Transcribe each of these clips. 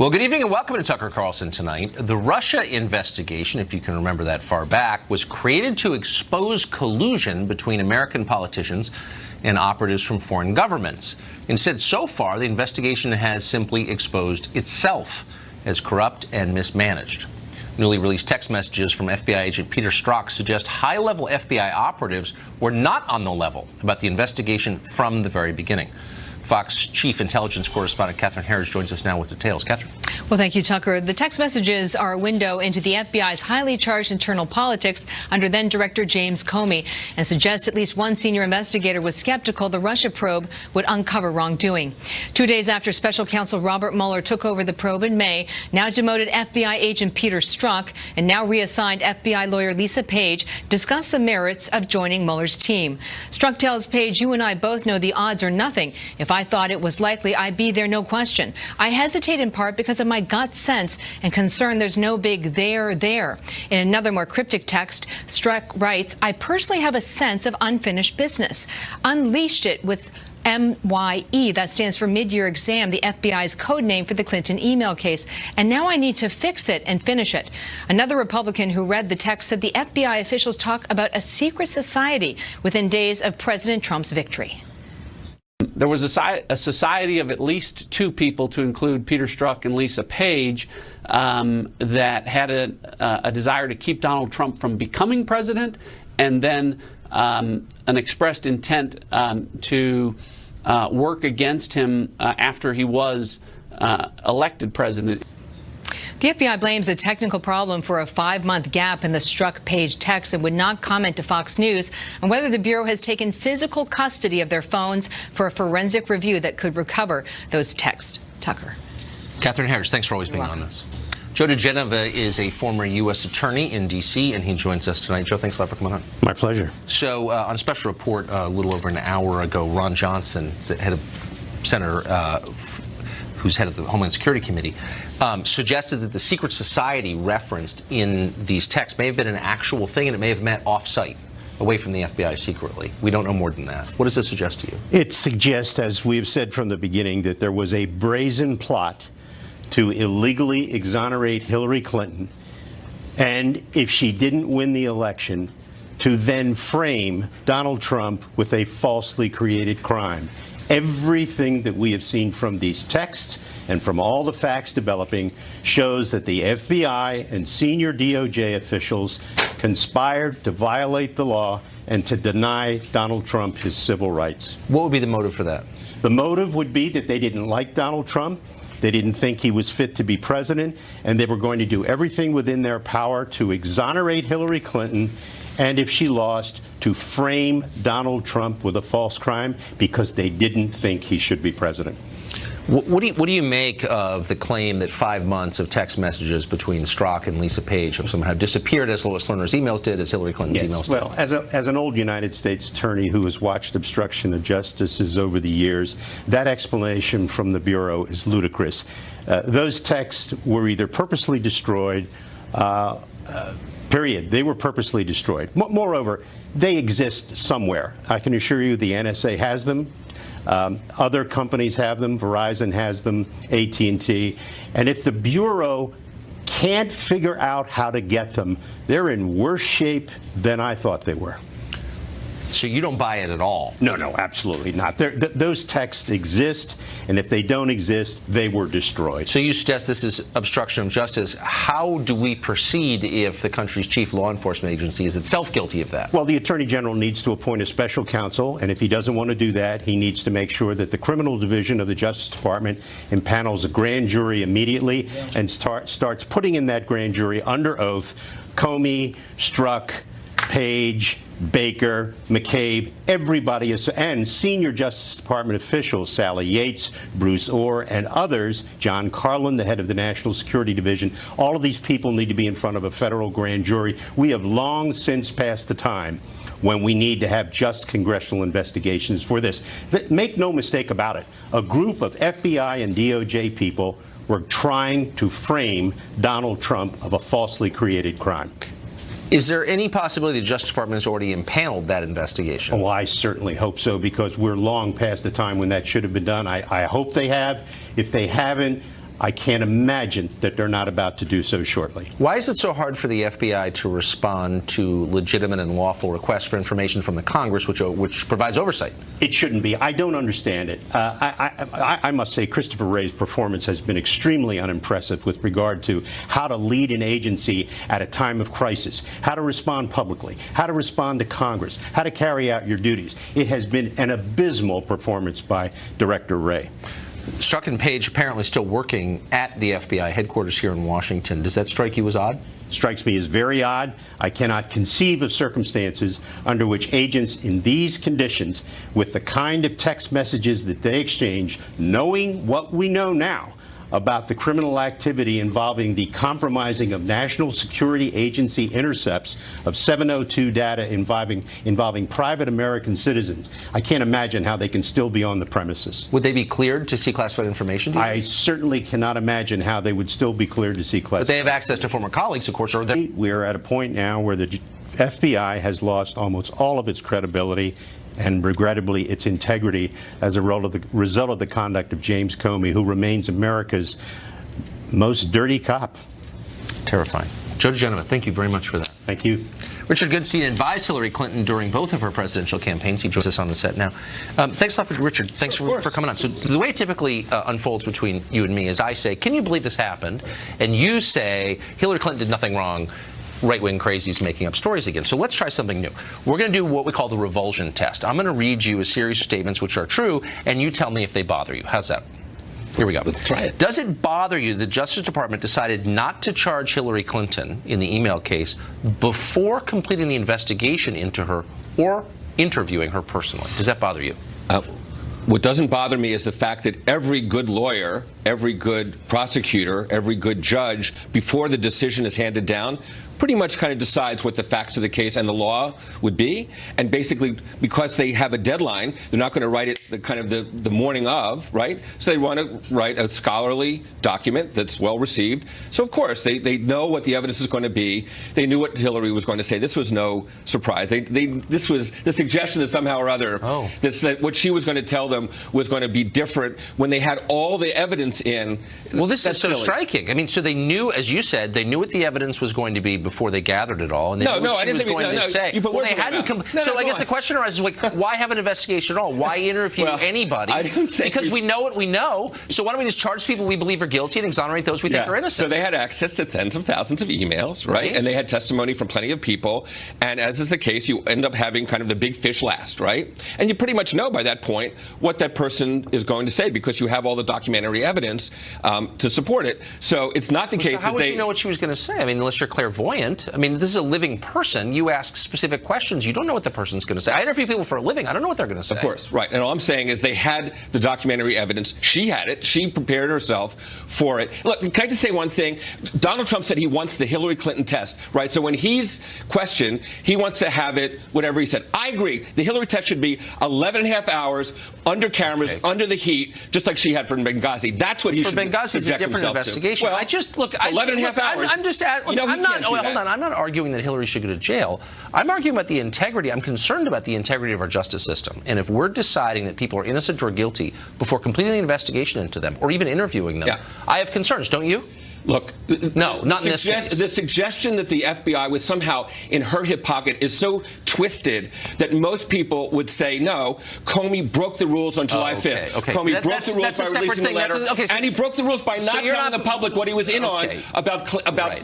Well, good evening and welcome to Tucker Carlson tonight. The Russia investigation, if you can remember that far back, was created to expose collusion between American politicians and operatives from foreign governments. Instead, so far, the investigation has simply exposed itself as corrupt and mismanaged. Newly released text messages from FBI agent Peter Strzok suggest high-level FBI operatives were not on the level about the investigation from the very beginning. Fox Chief Intelligence Correspondent Catherine Harris joins us now with details. Catherine. Well, thank you, Tucker. The text messages are a window into the FBI's highly charged internal politics under then-Director James Comey and suggest at least one senior investigator was skeptical the Russia probe would uncover wrongdoing. 2 days after Special Counsel Robert Mueller took over the probe in May, now demoted FBI agent Peter Strzok and now reassigned FBI lawyer Lisa Page discussed the merits of joining Mueller's team. Strzok tells Page, "You and I both know the odds are nothing. If I thought it was likely, I'd be there, no question. I hesitate in part because of my gut sense and concern there's no big there. In another more cryptic text, Strzok writes, "I personally have a sense of unfinished business. Unleashed it with MYE, that stands for mid-year exam, the FBI's code name for the Clinton email case. And now I need to fix it and finish it." Another Republican who read the text said the FBI officials talk about a secret society within days of President Trump's victory. There was a society of at least two people, to include Peter Strzok and Lisa Page, that had a desire to keep Donald Trump from becoming president, and then an expressed intent to work against him after he was elected president. The FBI blames a technical problem for a 5-month gap in the Strzok-Page text and would not comment to Fox News on whether the Bureau has taken physical custody of their phones for a forensic review that could recover those texts. Tucker. Catherine Harris, thanks for always being on this. Joe DeGenova is a former U.S. attorney in D.C., and he joins us tonight. Joe, thanks a lot for coming on. My pleasure. So on Special Report a little over an hour ago, Ron Johnson, the head of Senator who's head of the Homeland Security Committee, suggested that the secret society referenced in these texts may have been an actual thing, and it may have met off-site, away from the FBI secretly. We don't know more than that. What does this suggest to you? It suggests, as we've said from the beginning, that there was a brazen plot to illegally exonerate Hillary Clinton, and if she didn't win the election, to then frame Donald Trump with a falsely created crime. Everything that we have seen from these texts and from all the facts developing shows that the FBI and senior DOJ officials conspired to violate the law and to deny Donald Trump his civil rights. What would be the motive for that? The motive would be that they didn't like Donald Trump. They didn't think he was fit to be president, and they were going to do everything within their power to exonerate Hillary Clinton, and if she lost, to frame Donald Trump with a false crime because they didn't think he should be president. What do you make of the claim that 5 months of text messages between Strzok and Lisa Page have somehow disappeared, as Lois Lerner's emails did, as Hillary Clinton's emails did? Well, as an old United States attorney who has watched obstruction of justices over the years, that explanation from the Bureau is ludicrous. Those texts were either purposely destroyed, period. They were purposely destroyed. Moreover, they exist somewhere. I can assure you the NSA has them. Other companies have them. Verizon has them, AT&T. And if the Bureau can't figure out how to get them, they're in worse shape than I thought they were. So you don't buy it at all? No, absolutely not. Those texts exist, and if they don't exist, they were destroyed. So you suggest this is obstruction of justice. How do we proceed if the country's chief law enforcement agency is itself guilty of that? Well, the Attorney General needs to appoint a special counsel, and if he doesn't want to do that, he needs to make sure that the criminal division of the Justice Department impanels a grand jury immediately and starts putting in that grand jury under oath Comey, Strzok, Page, Baker, McCabe, everybody is, and senior Justice Department officials, Sally Yates, Bruce Orr, and others, John Carlson, the head of the National Security Division, all of these people need to be in front of a federal grand jury. We have long since passed the time when we need to have just congressional investigations for this. Make no mistake about it, a group of FBI and DOJ people were trying to frame Donald Trump of a falsely created crime. Is there any possibility the Justice Department has already impaneled that investigation? Oh, I certainly hope so, because we're long past the time when that should have been done. I hope they have. If they haven't, I can't imagine that they're not about to do so shortly. Why is it so hard for the FBI to respond to legitimate and lawful requests for information from the Congress, which provides oversight? It shouldn't be. I don't understand it. I must say Christopher Wray's performance has been extremely unimpressive with regard to how to lead an agency at a time of crisis, how to respond publicly, how to respond to Congress, how to carry out your duties. It has been an abysmal performance by Director Wray. Strzok and Page apparently still working at the FBI headquarters here in Washington. Does that strike you as odd? Strikes me as very odd. I cannot conceive of circumstances under which agents in these conditions, with the kind of text messages that they exchange, knowing what we know now about the criminal activity involving the compromising of National Security Agency intercepts of 702 data involving private American citizens. I can't imagine how they can still be on the premises. Would they be cleared to see classified information? I certainly cannot imagine how they would still be cleared to see classified. But they have access to former colleagues, of course. We are at a point now where the FBI has lost almost all of its credibility and regrettably its integrity as a result of the conduct of James Comey, who remains America's most dirty cop. Terrifying. Joe DeGenova, thank you very much for that. Thank you. Richard Goodstein advised Hillary Clinton during both of her presidential campaigns. He joins us on the set now. Thanks a lot, Richard. Thanks for coming on. So the way it typically unfolds between you and me is I say, can you believe this happened? And you say, Hillary Clinton did nothing wrong. Right-wing crazies making up stories again. So let's try something new. We're going to do what we call the revulsion test. I'm going to read you a series of statements which are true, and you tell me if they bother you. How's that? Here we go. Let's try it. Does it bother you the Justice Department decided not to charge Hillary Clinton in the email case before completing the investigation into her or interviewing her personally? Does that bother you? What doesn't bother me is the fact that every good lawyer, every good prosecutor, every good judge, before the decision is handed down, pretty much kind of decides what the facts of the case and the law would be. And basically, because they have a deadline, they're not going to write it the morning of, right? So they want to write a scholarly document that's well received. So, of course, they know what the evidence is going to be. They knew what Hillary was going to say. This was no surprise. This was the suggestion that somehow or other that what she was going to tell them was going to be different when they had all the evidence in. Well, this is so silly. striking. I mean, so they knew, as you said, they knew what the evidence was going to be before they gathered it all, and they knew what she was going to say. Well, they hadn't. So I guess the question arises, like, why have an investigation at all? Why interview anybody? I didn't say because we know what we know. So why don't we just charge people we believe are guilty and exonerate those we think are innocent? So they had access to tens of thousands of emails, right? And they had testimony from plenty of people. And as is the case, you end up having kind of the big fish last, right? And you pretty much know by that point what that person is going to say because you have all the documentary evidence to support it. So it's not the case how would you know what she was going to say? I mean, unless you're clairvoyant. I mean, this is a living person. You ask specific questions. You don't know what the person's going to say. I interview people for a living. I don't know what they're going to say. Of course, right. And all I'm saying is they had the documentary evidence. She had it. She prepared herself for it. Look, can I just say one thing? Donald Trump said he wants the Hillary Clinton test, right? So when he's questioned, he wants to have it, whatever he said. I agree. The Hillary test should be 11 and a half hours under cameras, under the heat, just like she had for Benghazi. That's what he should For Benghazi, it's a different investigation. Well, I just, look, 11 and a half hours. I'm just, look, hold on. I'm not arguing that Hillary should go to jail. I'm arguing about the integrity. I'm concerned about the integrity of our justice system. And if we're deciding that people are innocent or guilty before completing the investigation into them or even interviewing them, I have concerns, don't you? Look, no, not in this case. The suggestion that the FBI was somehow in her hip pocket is so twisted that most people would say, no, Comey broke the rules on July 5th. Comey broke the rules by releasing the letter. And he broke the rules by not telling the public what he was in on about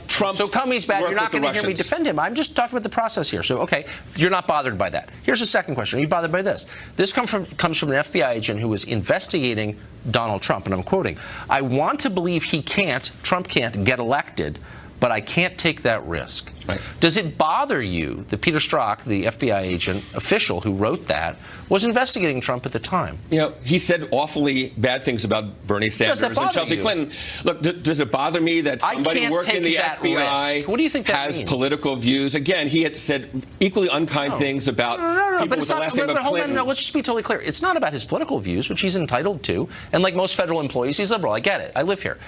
Trump's. So Comey's bad. You're not going to hear me defend him. I'm just talking about the process here. So, you're not bothered by that. Here's the second question. Are you bothered by this? This comes from an FBI agent who was investigating Donald Trump, and I'm quoting, I want to believe Trump can't get elected, but I can't take that risk. Right. Does it bother you that Peter Strzok, the FBI agent official who wrote that, was investigating Trump at the time? You know, he said awfully bad things about Bernie Sanders and Chelsea Clinton. Look, does it bother me that somebody working in the FBI what do you think that has means? Political views? Again, he had said equally unkind things about people with the last name of Clinton. No, let's just be totally clear. It's not about his political views, which he's entitled to. And like most federal employees, he's liberal. I get it. I live here.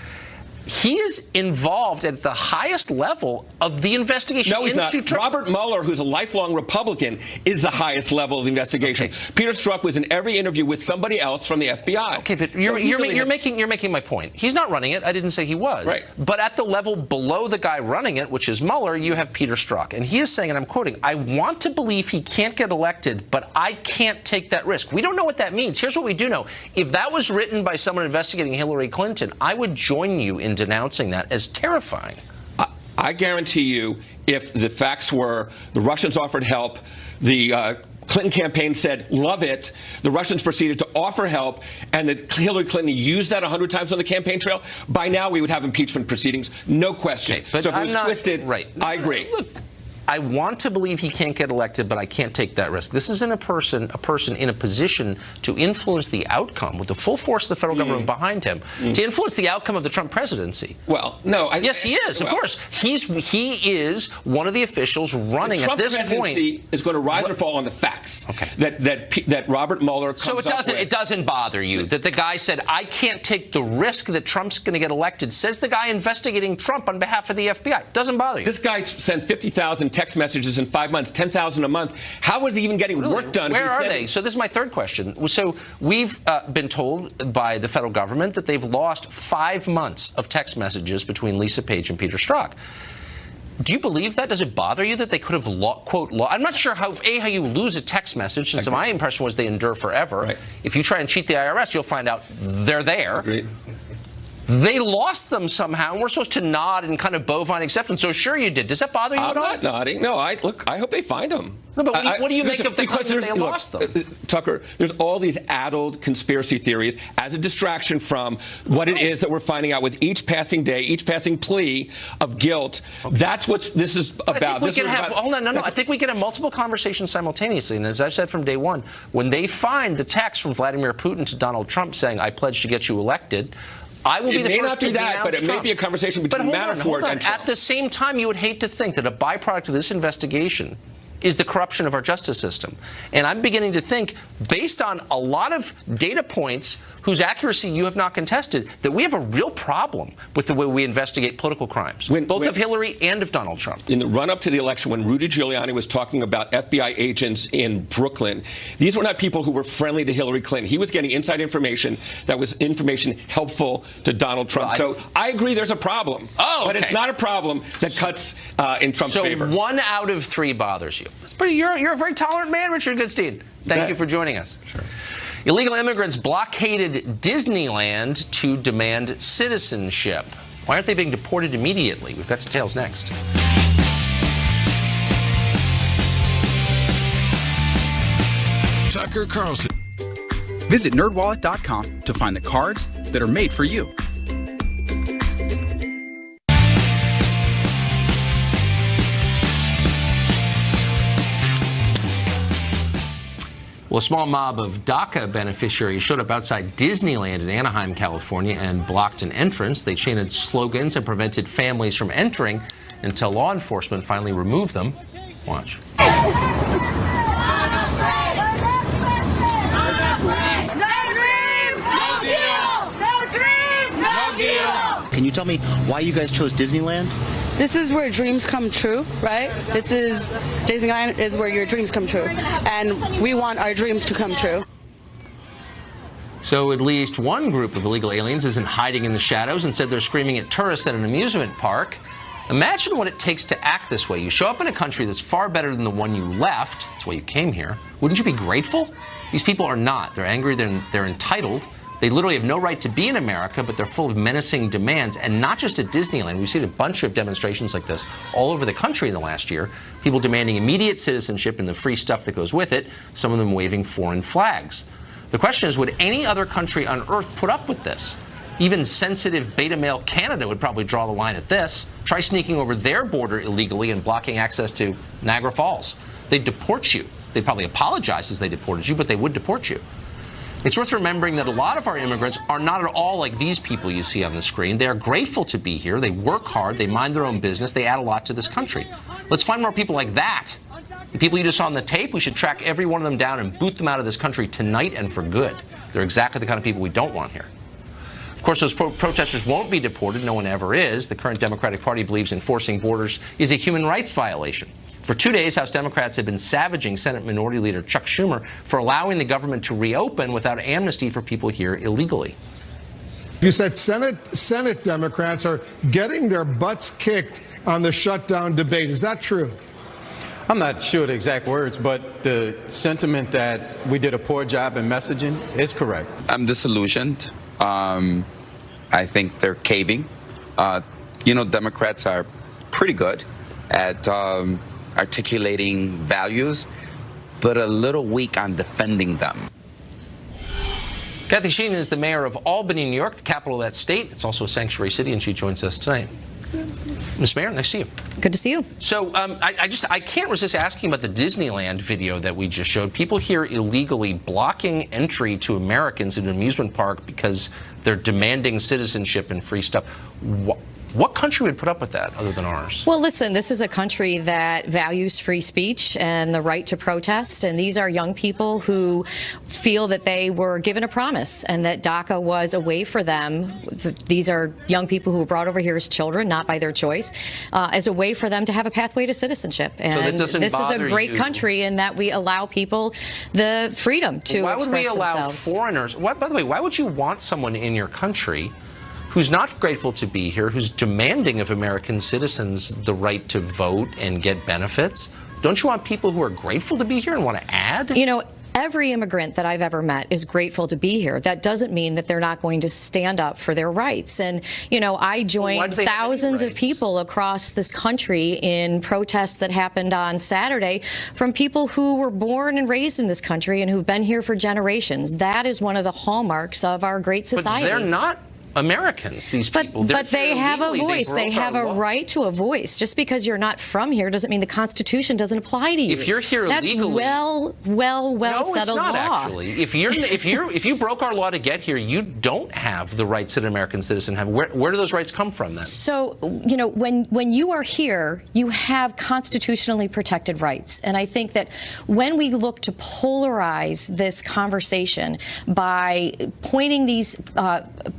He is involved at the highest level of the investigation. No, he's not. Trump. Robert Mueller, who's a lifelong Republican, is the highest level of the investigation. Okay. Peter Strzok was in every interview with somebody else from the FBI. Okay, but you're making my point. He's not running it. I didn't say he was. Right. But at the level below the guy running it, which is Mueller, you have Peter Strzok. And he is saying, and I'm quoting, "I want to believe he can't get elected, but I can't take that risk." We don't know what that means. Here's what we do know. If that was written by someone investigating Hillary Clinton, I would join you in denouncing that as terrifying. I guarantee you, if the facts were the Russians offered help, the Clinton campaign said, love it, the Russians proceeded to offer help, and that Hillary Clinton used that 100 times on the campaign trail, by now we would have impeachment proceedings, no question. Okay, but so if it was twisted, right. I agree. Look, I want to believe he can't get elected, but I can't take that risk. This isn't a person in a position to influence the outcome with the full force of the federal government behind him, to influence the outcome of the Trump presidency. Well, no. Yes, he is. Of course, he is one of the officials running at this point. The Trump presidency is going to rise or fall on the facts. Okay. That Robert Mueller comes So it doesn't bother you that the guy said, I can't take the risk that Trump's going to get elected, says the guy investigating Trump on behalf of the FBI. Doesn't bother you. This guy sent 50,000 text messages in 5 months, 10,000 a month. How was he even getting work done? Where are they? So this is my third question. So we've been told by the federal government that they've lost 5 months of text messages between Lisa Page and Peter Strzok. Do you believe that? Does it bother you that they could have, I'm not sure how you lose a text message, since my impression was they endure forever. Right. If you try and cheat the IRS, you'll find out they're there. Agreed. They lost them somehow, and we're supposed to nod in kind of bovine acceptance. So sure you did. Does that bother you at all? I'm not nodding. No, I hope they find them. No, but what do you make of the claim that they lost them? Tucker, there's all these addled conspiracy theories as a distraction from what it is that we're finding out with each passing day, each passing plea of guilt. Okay. That's what this is about. I think we can have multiple conversations simultaneously. And as I've said from day one, when they find the text from Vladimir Putin to Donald Trump saying, I pledge to get you elected, I will be the first to denounce Trump. It may not be that, but it may be a conversation between Manafort and Trump. At the same time, you would hate to think that a byproduct of this investigation is the corruption of our justice system. And I'm beginning to think, based on a lot of data points whose accuracy you have not contested, that we have a real problem with the way we investigate political crimes, both of Hillary and of Donald Trump. In the run-up to the election, when Rudy Giuliani was talking about FBI agents in Brooklyn, these were not people who were friendly to Hillary Clinton. He was getting inside information that was information helpful to Donald Trump. So I agree there's a problem. But it's not a problem that cuts in Trump's favor. So 1 out of 3 bothers you. You're a very tolerant man, Richard Goodstein. Thank you for joining us. Sure. Illegal immigrants blockaded Disneyland to demand citizenship. Why aren't they being deported immediately? We've got details next. Tucker Carlson. Visit nerdwallet.com to find the cards that are made for you. Well, a small mob of DACA beneficiaries showed up outside Disneyland in Anaheim, California, and blocked an entrance. They chanted slogans and prevented families from entering until law enforcement finally removed them. Watch. Can you tell me why you guys chose Disneyland? This is where dreams come true, right? Disneyland is where your dreams come true. And we want our dreams to come true. So at least one group of illegal aliens isn't hiding in the shadows. Instead, they're screaming at tourists at an amusement park. Imagine what it takes to act this way. You show up in a country that's far better than the one you left. That's why you came here. Wouldn't you be grateful? These people are not. They're angry. They're entitled. They literally have no right to be in America, but they're full of menacing demands. And not just at Disneyland. We've seen a bunch of demonstrations like this all over the country in the last year. People demanding immediate citizenship and the free stuff that goes with it, some of them waving foreign flags. The question is, would any other country on earth put up with this? Even sensitive beta male Canada would probably draw the line at this. Try sneaking over their border illegally and blocking access to Niagara Falls. They'd deport you. They'd probably apologize as they deported you, but they would deport you. It's worth remembering that a lot of our immigrants are not at all like these people you see on the screen. They are grateful to be here. They work hard. They mind their own business. They add a lot to this country. Let's find more people like that. The people you just saw on the tape, we should track every one of them down and boot them out of this country tonight and for good. They're exactly the kind of people we don't want here. Of course, those protesters won't be deported. No one ever is. The current Democratic Party believes enforcing borders is a human rights violation. For 2 days, House Democrats have been savaging Senate Minority Leader Chuck Schumer for allowing the government to reopen without amnesty for people here illegally. You said Senate Democrats are getting their butts kicked on the shutdown debate. Is that true? I'm not sure the exact words, but the sentiment that we did a poor job in messaging is correct. I'm disillusioned. I think they're caving. Democrats are pretty good at articulating values, but a little weak on defending them. Kathy Sheehan is the mayor of Albany, New York, the capital of that state. It's also a sanctuary city, and she joins us tonight. Ms. Mayor, nice to see you. Good to see you. So I can't resist asking about the Disneyland video that we just showed. People here illegally blocking entry to Americans in an amusement park because they're demanding citizenship and free stuff. What country would put up with that other than ours? Well, listen, this is a country that values free speech and the right to protest. And these are young people who feel that they were given a promise and that DACA was a way for them. These are young people who were brought over here as children, not by their choice, as a way for them to have a pathway to citizenship. And this is a great country in that we allow people the freedom to express themselves. Why would we allow foreigners? By the way, why would you want someone in your country who's not grateful to be here, who's demanding of American citizens the right to vote and get benefits? Don't you want people who are grateful to be here and want to add? You know, every immigrant that I've ever met is grateful to be here. That doesn't mean that they're not going to stand up for their rights. And, I joined thousands of people across this country in protests that happened on Saturday from people who were born and raised in this country and who've been here for generations. That is one of the hallmarks of our great society. But they're not Americans, these people. But they have a voice. They have a right to a voice. Just because you're not from here doesn't mean the Constitution doesn't apply to you. If you're here illegally, that's well no, settled it's not, law. Actually, if you broke our law to get here, you don't have the rights that an American citizen have. Where do those rights come from then? So when you are here, you have constitutionally protected rights, and I think that when we look to polarize this conversation by pointing these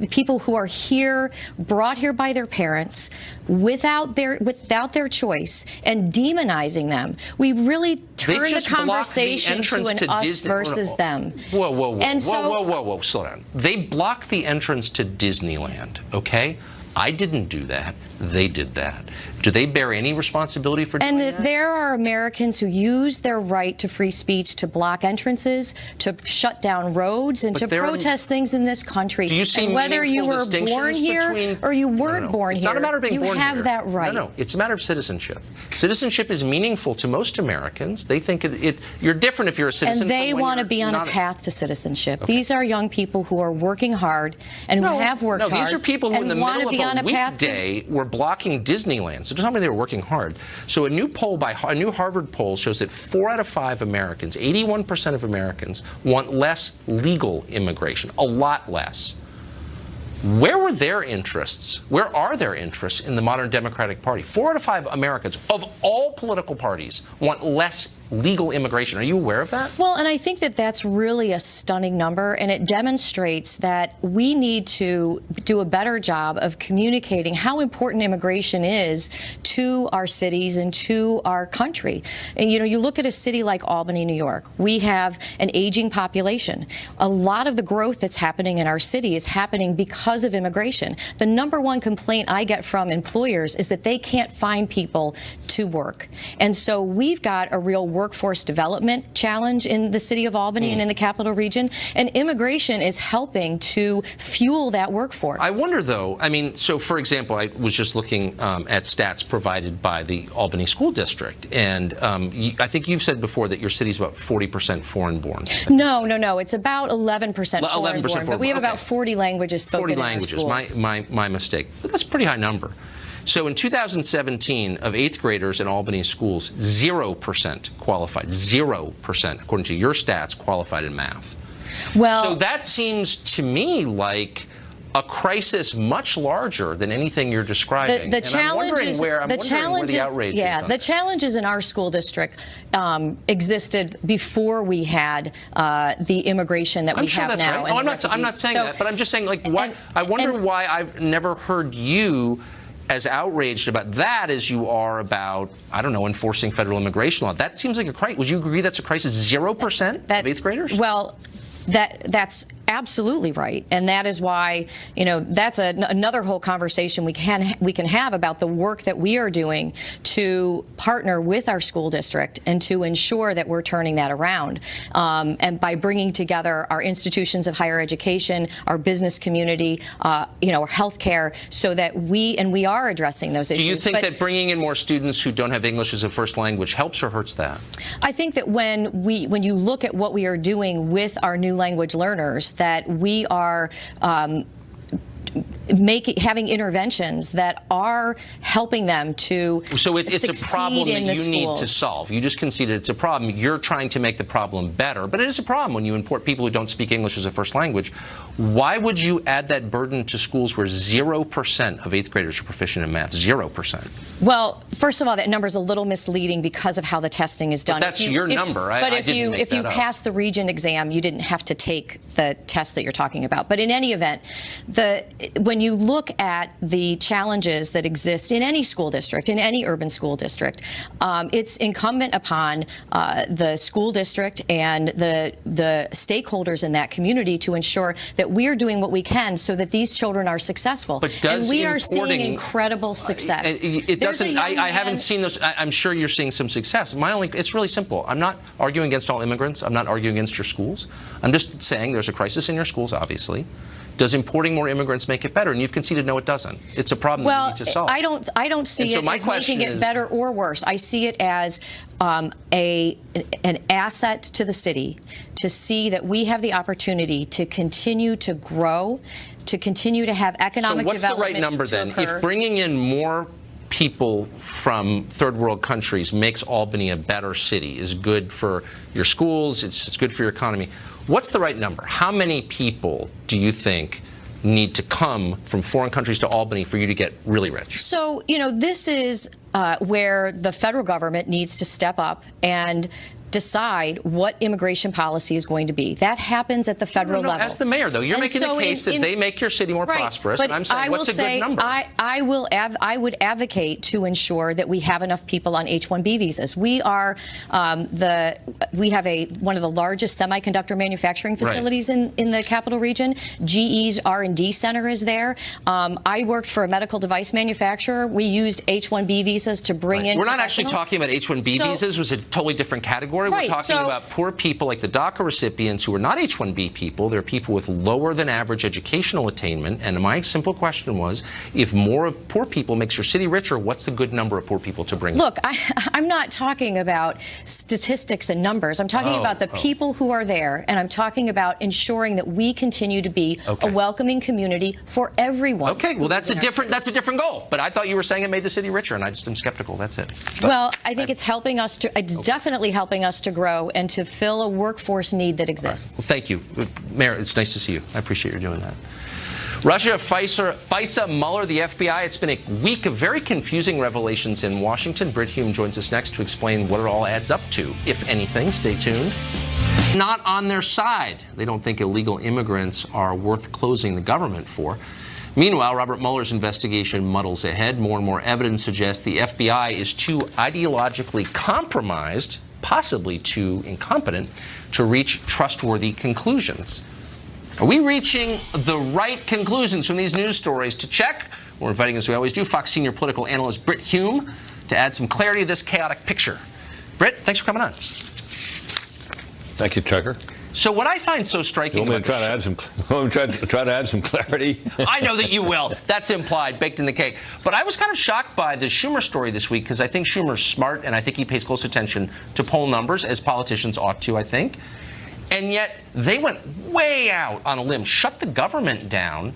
people who are here, brought here by their parents, without their choice, and demonizing them, we really turn the conversation to an us versus them. Whoa, slow down. They block the entrance to Disneyland, okay? I didn't do that. They did that. Do they bear any responsibility for doing that? And there are Americans who use their right to free speech to block entrances, to shut down roads, and to protest things in this country. Do you see and whether you were born here or you weren't born here, it's not a matter of being born here. You have that right. No, it's a matter of citizenship. Citizenship is meaningful to most Americans. They think you're different if you're a citizen. And they want to be on a path to citizenship. Okay. These are young people who are working hard and who have worked hard. No, these are people who in the middle of a weekday were blocking Disneyland. So don't tell me they were working hard. So a new Harvard poll shows that 4 out of 5 Americans, 81% of Americans, want less legal immigration, a lot less. Where were their interests? Where are their interests in the modern Democratic Party? 4 out of 5 Americans of all political parties want less legal immigration. Are you aware of that? Well, and I think that that's really a stunning number, and it demonstrates that we need to do a better job of communicating how important immigration is to our cities and to our country. And you look at a city like Albany, New York. We have an aging population. A lot of the growth that's happening in our city is happening because of immigration. The #1 complaint I get from employers is that they can't find people to work. And so we've got a real workforce development challenge in the city of Albany and in the capital region, and immigration is helping to fuel that workforce. I wonder, though, so for example, I was just looking at stats provided by the Albany School District, and I think you've said before that your city's about 40% foreign-born. No, it's about 11% foreign-born, but we have about 40 languages spoken in our schools. 40 languages, my mistake. But that's a pretty high number. So in 2017, of 8th graders in Albany schools, 0% qualified. 0%, according to your stats, qualified in math. Well, so that seems to me like a crisis much larger than anything you're describing. The challenge is where the outrage is. The challenges in our school district existed before we had the immigration that we have that's now. Right. I'm not saying that, but I'm just saying, like, why? I wonder why I've never heard you as outraged about that as you are about, I don't know, enforcing federal immigration law. That seems like a crisis. Would you agree that's a crisis? 0% of 8th graders? Well, that's absolutely right, and that is why, you know, that's another whole conversation we can have about the work that we are doing to partner with our school district and to ensure that we're turning that around, and by bringing together our institutions of higher education, our business community, you know, our healthcare, so that we are addressing those issues. Do you think that bringing in more students who don't have English as a first language helps or hurts that? I think that when you look at what we are doing with our new language learners, that we are having interventions that are helping them to So it's a problem that you need to schools. solve. You just conceded it's a problem. You're trying to make the problem better, but it is a problem when you import people who don't speak English as a first language. Why would you add that burden to schools where 0% of 8th graders are proficient in math? 0%. Well, first of all, that number is a little misleading because of how the testing is done. But that's your number. But if you pass the Regent exam, you didn't have to take the test that you're talking about. But in any event, when you look at the challenges that exist in any school district, in any urban school district, it's incumbent upon the school district and the stakeholders in that community to ensure that we're doing what we can so that these children are successful. And we are seeing incredible success. It doesn't. I haven't seen those. I'm sure you're seeing some success. It's really simple. I'm not arguing against all immigrants. I'm not arguing against your schools. I'm just saying there's a crisis in your schools, obviously. Does importing more immigrants make it better? And you've conceded no, it doesn't. It's a problem that you need to solve. I don't see it as making it better or worse. I see it as an asset to the city to see that we have the opportunity to continue to grow, to continue to have economic development. So what's the right number then? If bringing in more people from third world countries makes Albany a better city, is good for your schools, it's good for your economy, what's the right number? How many people do you think need to come from foreign countries to Albany for you to get really rich? So, you know, this is where the federal government needs to step up and decide what immigration policy is going to be. That happens at the federal level. As the mayor, though, you're making the case that they make your city more prosperous, and I'm saying, what's a good number? I would advocate to ensure that we have enough people on H-1B visas. We are we have one of the largest semiconductor manufacturing facilities in the capital region. GE's R&D center is there. I worked for a medical device manufacturer. We used H-1B visas to bring in. We're not actually talking about H-1B visas. It was a totally different category. We're talking about poor people like the DACA recipients who are not H-1B people. They're people with lower than average educational attainment. And my simple question was, if more of poor people makes your city richer, what's the good number of poor people to bring in? Look, I'm not talking about statistics and numbers. I'm talking about the people who are there, and I'm talking about ensuring that we continue to be a welcoming community for everyone. Okay, well, that's a different goal. But I thought you were saying it made the city richer, and I just am skeptical. That's it. But well, I think it's helping us to. It's definitely helping us to grow and to fill a workforce need that exists. Well, thank you, Mayor. It's nice to see you. I appreciate you doing that. Russia, FISA, Mueller, the FBI. It's been a week of very confusing revelations in Washington. Britt Hume joins us next to explain what it all adds up to, if anything. Stay tuned. Not on their side. They don't think illegal immigrants are worth closing the government for. Meanwhile, Robert Mueller's investigation muddles ahead. More and more evidence suggests the FBI is too ideologically compromised, possibly too incompetent, to reach trustworthy conclusions. Are we reaching the right conclusions from these news stories? To check, we're inviting, as we always do, Fox senior political analyst Britt Hume to add some clarity to this chaotic picture. Britt, thanks for coming on. Thank you, Tucker. So what I find so striking about try to add some clarity. I know that you will. That's implied, baked in the cake. But I was kind of shocked by the Schumer story this week because I think Schumer's smart and I think he pays close attention to poll numbers, as politicians ought to, I think. And yet they went way out on a limb, shut the government down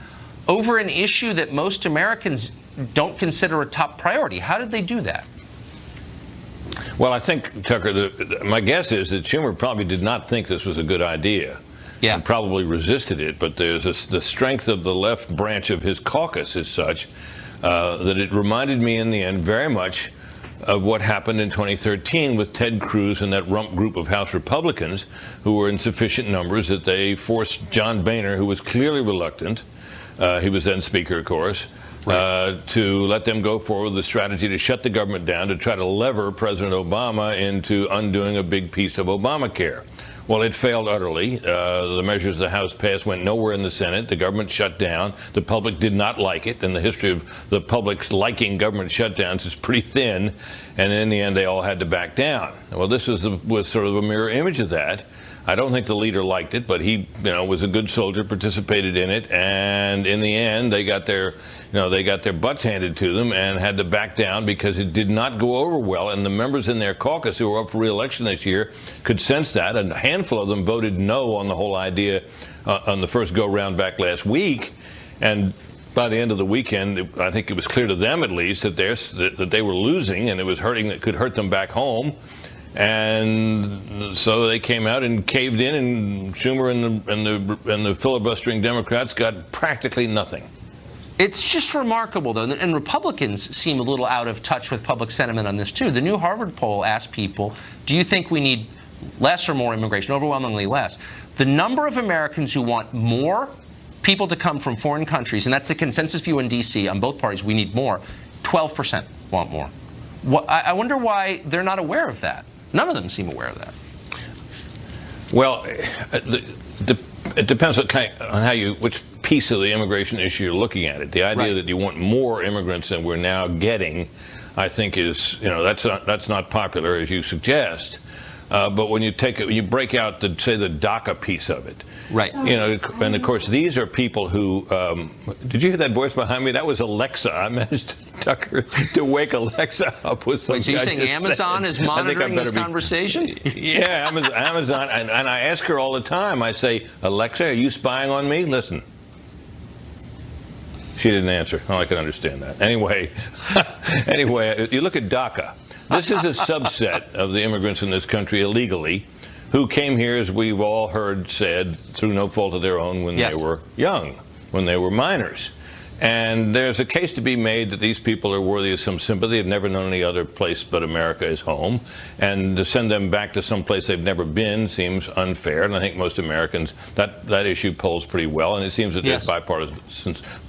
over an issue that most Americans don't consider a top priority. How did they do that? Well, I think, Tucker, my guess is that Schumer probably did not think this was a good idea. and probably resisted it, but the strength of the left branch of his caucus is such that it reminded me in the end very much of what happened in 2013 with Ted Cruz and that rump group of House Republicans who were in sufficient numbers that they forced John Boehner, who was clearly reluctant, he was then Speaker, of course, to let them go forward with a strategy to shut the government down, to try to lever President Obama into undoing a big piece of Obamacare. Well, it failed utterly. The measures the House passed went nowhere in the Senate. The government shut down. The public did not like it, and the history of the public's liking government shutdowns is pretty thin. And in the end, they all had to back down. Well, this was sort of a mirror image of that. I don't think the leader liked it, but he, was a good soldier, participated in it, and in the end, they got their butts handed to them and had to back down because it did not go over well. And the members in their caucus who were up for re-election this year could sense that. And a handful of them voted no on the whole idea on the first go-round back last week. And by the end of the weekend, I think it was clear to them, at least, that they were losing, and it was hurting. That could hurt them back home. And so they came out and caved in, and Schumer and the filibustering Democrats got practically nothing. It's just remarkable, though, and Republicans seem a little out of touch with public sentiment on this, too. The new Harvard poll asked people, do you think we need less or more immigration? Overwhelmingly less. The number of Americans who want more people to come from foreign countries, and that's the consensus view in D.C. on both parties, we need more, 12% want more. I wonder why they're not aware of that. None of them seem aware of that. Well, it depends on which piece of the immigration issue you're looking at it. The idea that you want more immigrants than we're now getting, I think is, that's not popular, as you suggest. But when you break out the DACA piece of it, right? And of course these are people who. Did you hear that voice behind me? That was Alexa. I managed, Tucker, to wake Alexa up with something. Wait, so you're saying Amazon is monitoring this conversation? Yeah, Amazon, and I ask her all the time. I say, Alexa, are you spying on me? Listen. She didn't answer. Oh, I can understand that. Anyway, you look at DACA. This is a subset of the immigrants in this country illegally who came here, as we've all heard said, through no fault of their own when they were young, when they were minors. And there's a case to be made that these people are worthy of some sympathy. They've never known any other place but America as home. And to send them back to some place they've never been seems unfair. And I think most Americans, that issue polls pretty well. And it seems that there's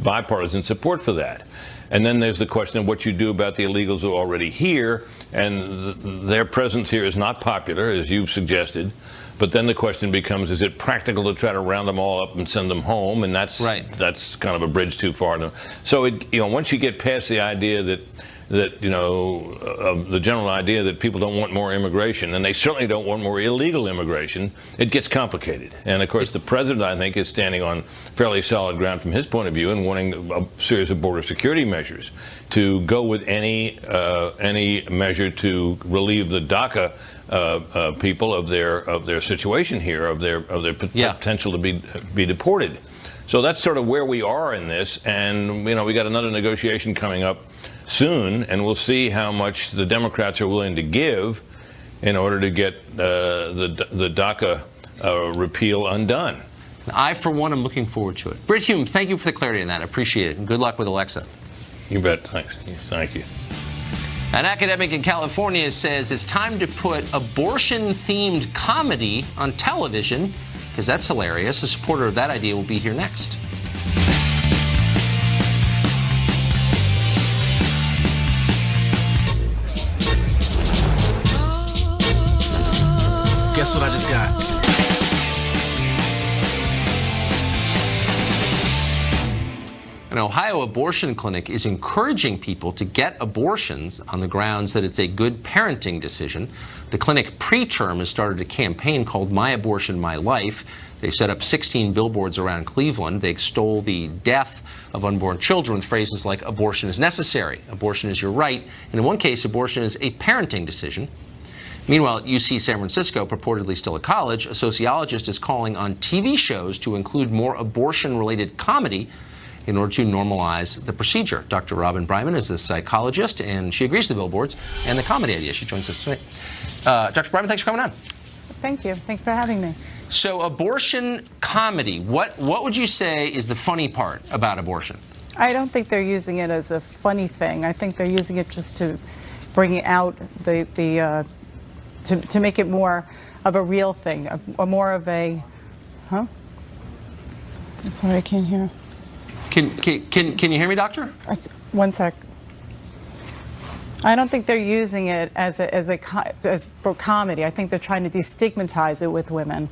bipartisan support for that. And then there's the question of what you do about the illegals who are already here. And their presence here is not popular, as you've suggested. But then the question becomes, is it practical to try to round them all up and send them home? And that's kind of a bridge too far. So once you get past the idea that the general idea that people don't want more immigration, and they certainly don't want more illegal immigration, it gets complicated. And of course, the president, I think, is standing on fairly solid ground from his point of view and wanting a series of border security measures to go with any measure to relieve the DACA people of their situation here, of their potential to be deported. So that's sort of where we are in this, and we got another negotiation coming up soon, and we'll see how much the Democrats are willing to give in order to get the DACA repeal undone. I, for one, am looking forward to it. Britt Hume, thank you for the clarity on that. I appreciate it, and good luck with Alexa. You bet. Thanks. Thank you. An academic in California says it's time to put abortion-themed comedy on television, because that's hilarious. A supporter of that idea will be here next. Guess what I just got? An Ohio abortion clinic is encouraging people to get abortions on the grounds that it's a good parenting decision. The clinic preterm has started a campaign called My Abortion, My Life. They set up 16 billboards around Cleveland. They extol the death of unborn children with phrases like abortion is necessary, abortion is your right, and in one case, abortion is a parenting decision. Meanwhile, at UC San Francisco, purportedly still a college, a sociologist is calling on TV shows to include more abortion-related comedy in order to normalize the procedure. Dr. Robin Bryman is a psychologist, and she agrees with the billboards and the comedy idea. She joins us tonight. Dr. Bryman, thanks for coming on. Thank you. Thanks for having me. So abortion comedy, what would you say is the funny part about abortion? I don't think they're using it as a funny thing. I think they're using it just to bring out to make it more of a real thing, or more of a, Sorry, I can't hear. Can you hear me, Doctor? One sec. I don't think they're using it as for comedy. I think they're trying to destigmatize it with women.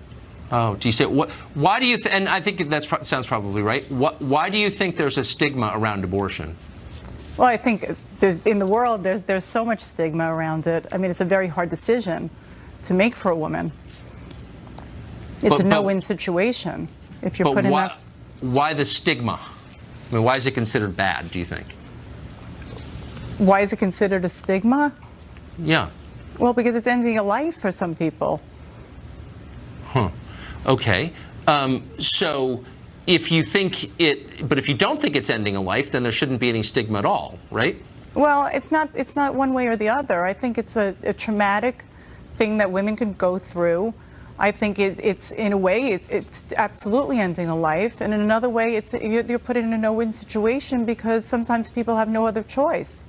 Oh, do you say what? Why do you? And I think that sounds probably right. Why do you think there's a stigma around abortion? Well, I think in the world there's so much stigma around it. I mean, it's a very hard decision to make for a woman. It's a no-win situation if you're put in that. Why the stigma? I mean, why is it considered bad, do you think? Why is it considered a stigma? Yeah. Well, because it's ending a life for some people. Huh. Okay. So if you think but if you don't think it's ending a life, then there shouldn't be any stigma at all, right? Well, it's not one way or the other. I think it's a traumatic thing that women can go through. I think it's in a way it's absolutely ending a life, and in another way you're put in a no-win situation because sometimes people have no other choice.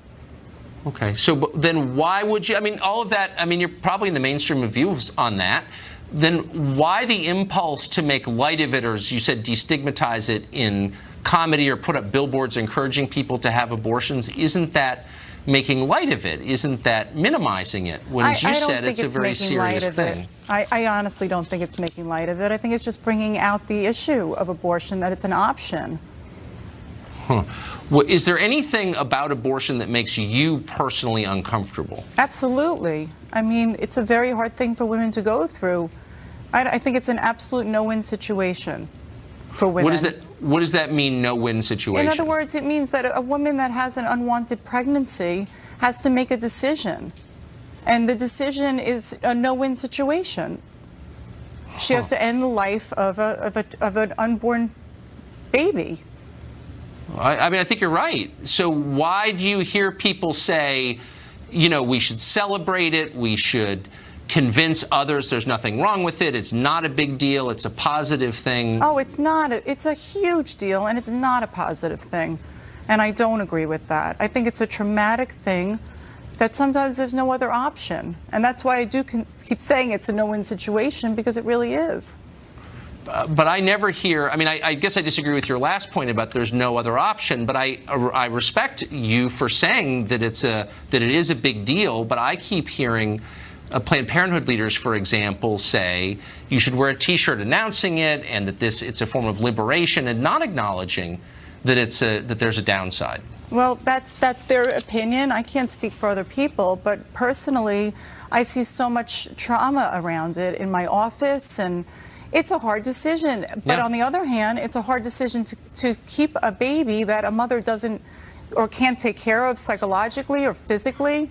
Okay, so then why would you? I mean, all of that. I mean, you're probably in the mainstream of views on that. Then why the impulse to make light of it, or as you said, destigmatize it in comedy, or put up billboards encouraging people to have abortions? Isn't that making light of it? Isn't that minimizing it? When, as you said, it's a very serious thing. I honestly don't think it's making light of it. I think it's just bringing out the issue of abortion, that it's an option. Huh. Well, is there anything about abortion that makes you personally uncomfortable? Absolutely. I mean, it's a very hard thing for women to go through. I think it's an absolute no-win situation for women. What does that mean, no-win situation? In other words, it means that a woman that has an unwanted pregnancy has to make a decision. And the decision is a no-win situation. She has to end the life of an unborn baby. I mean, I think you're right. So why do you hear people say, you know, we should celebrate it, we should convince others there's nothing wrong with it, it's not a big deal, it's a positive thing? Oh, it's not. It's a huge deal, and it's not a positive thing. And I don't agree with that. I think it's a traumatic thing that sometimes there's no other option. And that's why I do keep saying it's a no-win situation, because it really is. But I never hear, I mean, I guess I disagree with your last point about there's no other option, but I respect you for saying that that it is a big deal, but I keep hearing Planned Parenthood leaders, for example, say you should wear a T-shirt announcing it, and that it's a form of liberation, and not acknowledging that that there's a downside. Well, that's their opinion. I can't speak for other people, but personally, I see so much trauma around it in my office, and it's a hard decision. But on the other hand, it's a hard decision to keep a baby that a mother doesn't or can't take care of psychologically or physically.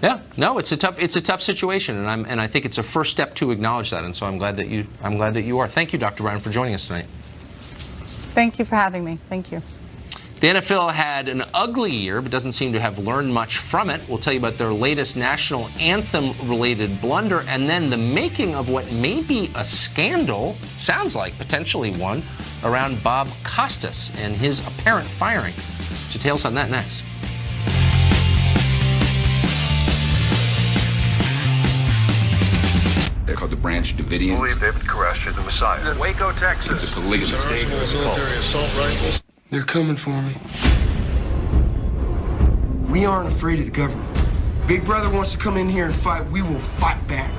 Yeah, no, it's a tough situation, and I think it's a first step to acknowledge that, and so I'm glad that you are. Thank you, Dr. Brown, for joining us tonight. Thank you for having me. Thank you. The NFL had an ugly year, but doesn't seem to have learned much from it. We'll tell you about their latest national anthem-related blunder, and then the making of what may be a scandal, sounds like potentially one, around Bob Costas and his apparent firing. Details on that next. They're called the Branch Davidians. I believe David Koresh is the Messiah. In Waco, Texas. It's a polygamist. Military assault rifles. They're coming for me. We aren't afraid of the government. Big Brother wants to come in here and fight. We will fight back.